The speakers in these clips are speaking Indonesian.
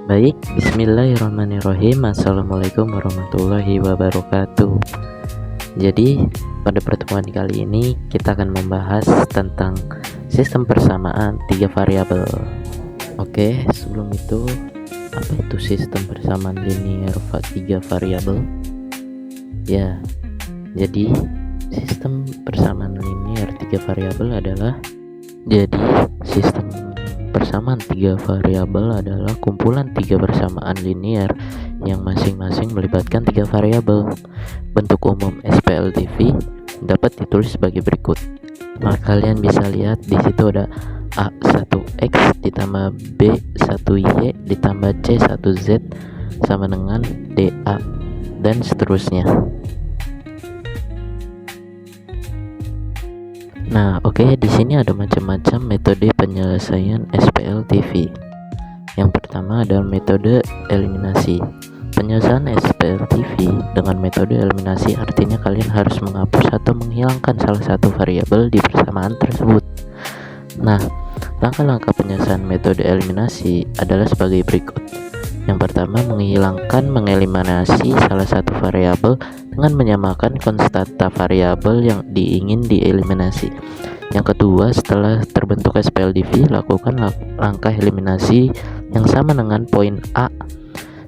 Baik, bismillahirrahmanirrahim. Assalamualaikum warahmatullahi wabarakatuh. Jadi, pada pertemuan kali ini kita akan membahas tentang sistem persamaan 3 variabel. Oke, sebelum itu, apa itu sistem persamaan linear 3 variabel? Ya, jadi sistem persamaan linear 3 variabel adalah sistem persamaan 3 variabel adalah kumpulan 3 persamaan linear yang masing-masing melibatkan 3 variabel. Bentuk umum SPLDV dapat ditulis sebagai berikut. Nah, kalian bisa lihat di situ ada A1X ditambah B1Y ditambah C1Z sama dengan DA dan seterusnya. Nah, di sini ada macam-macam metode penyelesaian SPLDV. Yang pertama adalah metode eliminasi. Penyelesaian SPLDV dengan metode eliminasi artinya kalian harus menghapus atau menghilangkan salah satu variabel di persamaan tersebut. Nah, langkah-langkah penyelesaian metode eliminasi adalah sebagai berikut. Yang pertama, mengeliminasi salah satu variabel dengan menyamakan konstanta variabel yang ingin dieliminasi. Yang kedua, setelah terbentuk SPLDV, lakukan langkah eliminasi yang sama dengan poin A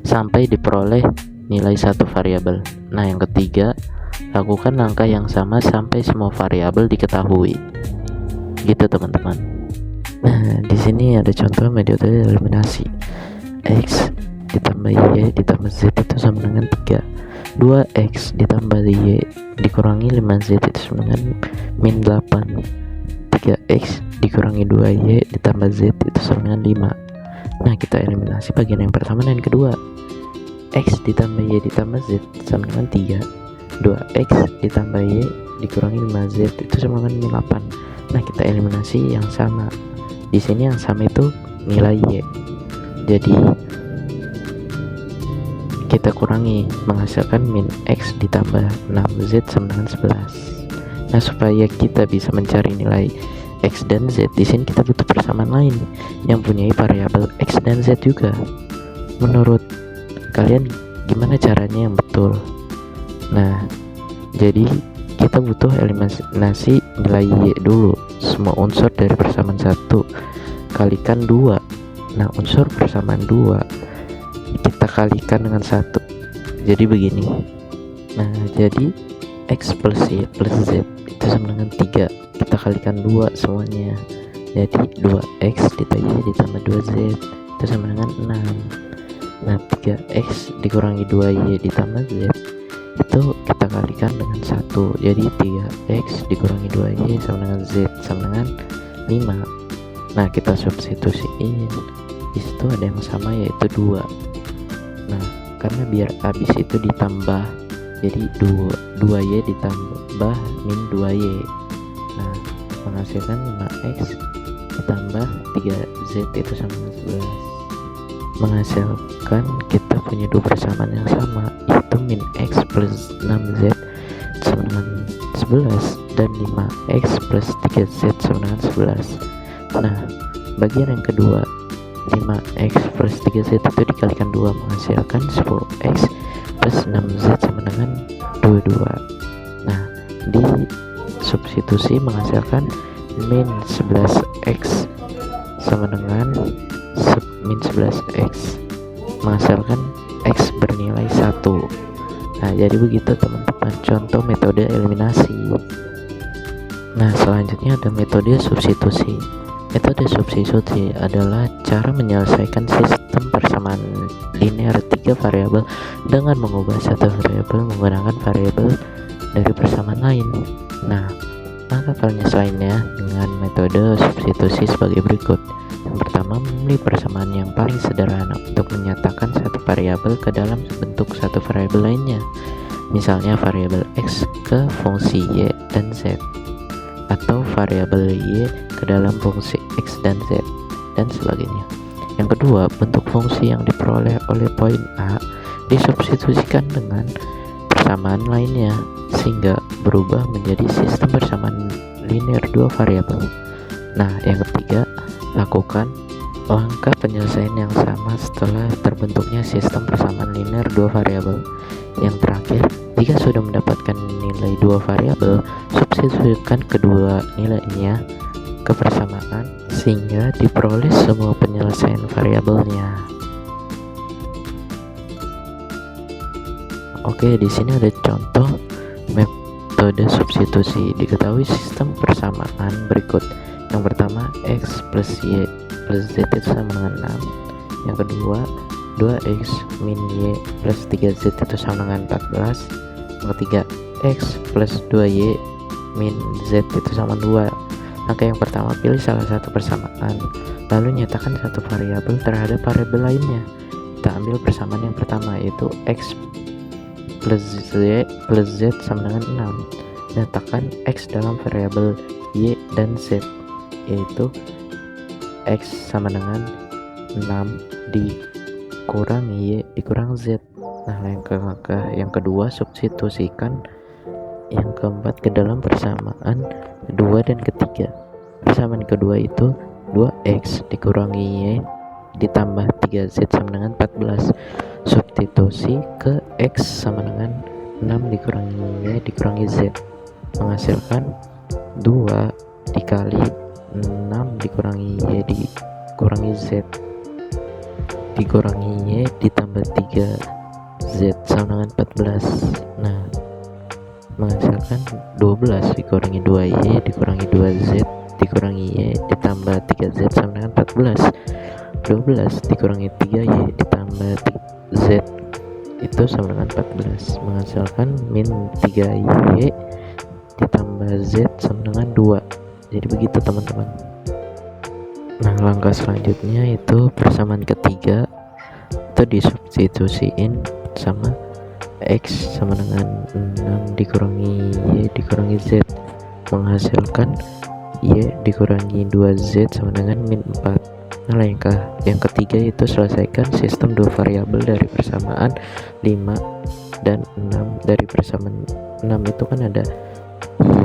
sampai diperoleh nilai satu variabel. Nah, yang ketiga, lakukan langkah yang sama sampai semua variabel diketahui. Gitu, teman-teman. Nah, di sini ada contoh metode eliminasi. X ditambah Y ditambah Z itu sama dengan 3. 2X ditambah Y dikurangi 5Z itu sama dengan min 8. 3X dikurangi 2Y ditambah Z itu sama dengan 5. Nah, kita eliminasi bagian yang pertama dan yang kedua. X ditambah Y ditambah Z sama dengan 3. 2X ditambah Y dikurangi 5Z itu sama dengan min 8. Nah, kita eliminasi yang sama. Di sini yang sama itu nilai Y. Jadi kita kurangi menghasilkan min X ditambah 6Z sama dengan 11. Nah, supaya kita bisa mencari nilai X dan Z, di sini kita butuh persamaan lain yang punya variabel X dan Z juga. Menurut kalian gimana caranya yang betul? Nah, jadi kita butuh eliminasi nilai Y dulu. Semua unsur dari persamaan 1 kalikan 2. Nah, unsur persamaan 2 kita kalikan dengan 1. Jadi begini. Nah, jadi X plus Y plus Z itu sama dengan 3. Kita kalikan 2 semuanya. Jadi 2X ditambah Y ditambah 2Z itu sama dengan 6. Nah, 3X dikurangi 2Y ditambah Z itu kita kalikan dengan 1. Jadi 3X dikurangi 2Y sama dengan Z sama dengan 5. Nah, kita substitusiin. Di situ ada yang sama yaitu 2. Nah, karena biar habis itu ditambah, jadi 2Y ditambah min 2Y. Nah, menghasilkan 5X ditambah 3Z itu sama dengan 11. Menghasilkan kita punya dua persamaan yang sama, yaitu min X plus 6Z sama dengan 11 dan 5X plus 3Z sama dengan 11. Nah, bagian yang kedua, 5X plus 3Z itu dikalikan 2 menghasilkan 10X plus 6Z sama dengan 22. Nah, di substitusi menghasilkan min 11X sama dengan min 11X menghasilkan X bernilai 1. Nah, jadi begitu teman-teman contoh metode eliminasi. Nah, selanjutnya ada metode substitusi. Metode substitusi adalah cara menyelesaikan sistem persamaan linear 3 variabel dengan mengubah satu variabel menggunakan variabel dari persamaan lain. Nah, maka penyelesaiannya dengan metode substitusi sebagai berikut. Yang pertama, memilih persamaan yang paling sederhana untuk menyatakan satu variabel ke dalam bentuk satu variabel lainnya. Misalnya variabel X ke fungsi Y dan Z, atau variabel Y ke dalam fungsi X dan Z, dan sebagainya. Yang kedua, bentuk fungsi yang diperoleh oleh poin A disubstitusikan dengan persamaan lainnya sehingga berubah menjadi sistem persamaan linear 2 variabel. Nah, yang ketiga, lakukan Langkah penyelesaian yang sama setelah terbentuknya sistem persamaan linear dua variabel. Yang terakhir, jika sudah mendapatkan nilai dua variabel, substitusikan kedua nilainya ke persamaan sehingga diperoleh semua penyelesaian variabelnya. Oke, di sini ada contoh metode substitusi. Diketahui sistem persamaan berikut. Yang pertama, x plus y plus z itu sama dengan 6. Yang kedua, 2x min y plus 3z itu sama dengan 14. Yang ketiga, x plus 2y min z itu sama 2. Langkah yang pertama, pilih salah satu persamaan, lalu nyatakan satu variabel terhadap variabel lainnya. Kita ambil persamaan yang pertama, yaitu x plus z sama dengan 6. Nyatakan x dalam variabel y dan z, yaitu x sama dengan 6 dikurangi y dikurang z. Nah, langkah yang kedua, substitusikan yang keempat ke dalam persamaan kedua dan ketiga. Persamaan kedua itu 2x dikurangi y ditambah 3z sama dengan 14. Substitusi ke x sama dengan 6 dikurangi y dikurangi z, menghasilkan 2 dikali 6 dikurangi y dikurangi z dikurangi y ditambah 3z sama dengan 14. Nah, menghasilkan 12 dikurangi 2y dikurangi 2z dikurangi y ditambah 3z sama dengan 14. 12 dikurangi 3y ditambah z itu sama dengan 14, menghasilkan min 3y ditambah z sama dengan 2. Jadi begitu teman-teman. Nah, langkah selanjutnya itu persamaan ketiga, itu disubstitusiin sama x sama dengan 6 dikurangi y dikurangi z, menghasilkan y dikurangi 2z sama dengan min 4. Nah, langkah yang ketiga itu selesaikan sistem dua variabel dari persamaan 5 dan 6. Dari persamaan 6 itu kan ada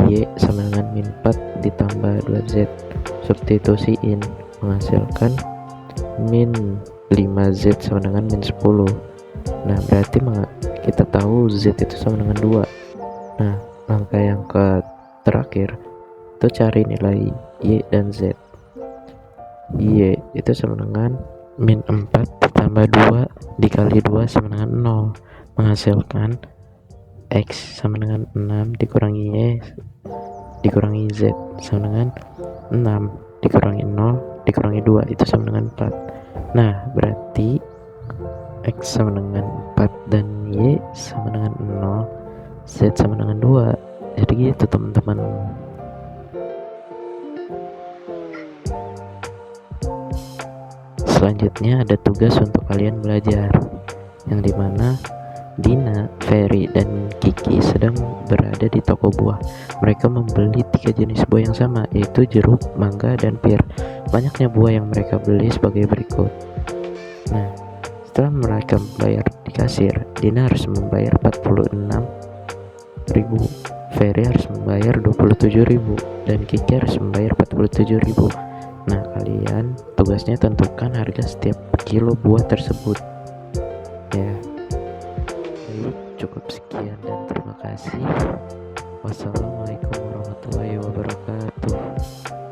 y sama dengan min 4 ditambah 2z, substitusiin, menghasilkan min 5z sama dengan min 10. Nah, berarti kita tahu z itu sama dengan 2. Nah, langkah yang terakhir itu cari nilai y dan z. Y itu sama dengan min 4 ditambah 2 dikali 2 sama dengan 0, menghasilkan x sama dengan 6 dikurangi y dikurangi z sama dengan 6 dikurangi 0 dikurangi 2 itu sama dengan 4. Nah, berarti x sama dengan 4 dan y sama dengan 0, z sama dengan 2. Jadi gitu teman-teman. Selanjutnya ada tugas untuk kalian belajar, yang dimana Dina, Ferry, dan Kiki sedang berada di toko buah. Mereka membeli 3 jenis buah yang sama, yaitu jeruk, mangga, dan pir. Banyaknya buah yang mereka beli sebagai berikut. Nah, setelah mereka membayar di kasir, Dina harus membayar 46.000, Ferry harus membayar 27.000, dan Kiki harus membayar 47.000. Nah, kalian tugasnya tentukan harga setiap kilo buah tersebut. Ya, jadi cukup sekian dan terima kasih. Wassalamualaikum warahmatullahi wabarakatuh.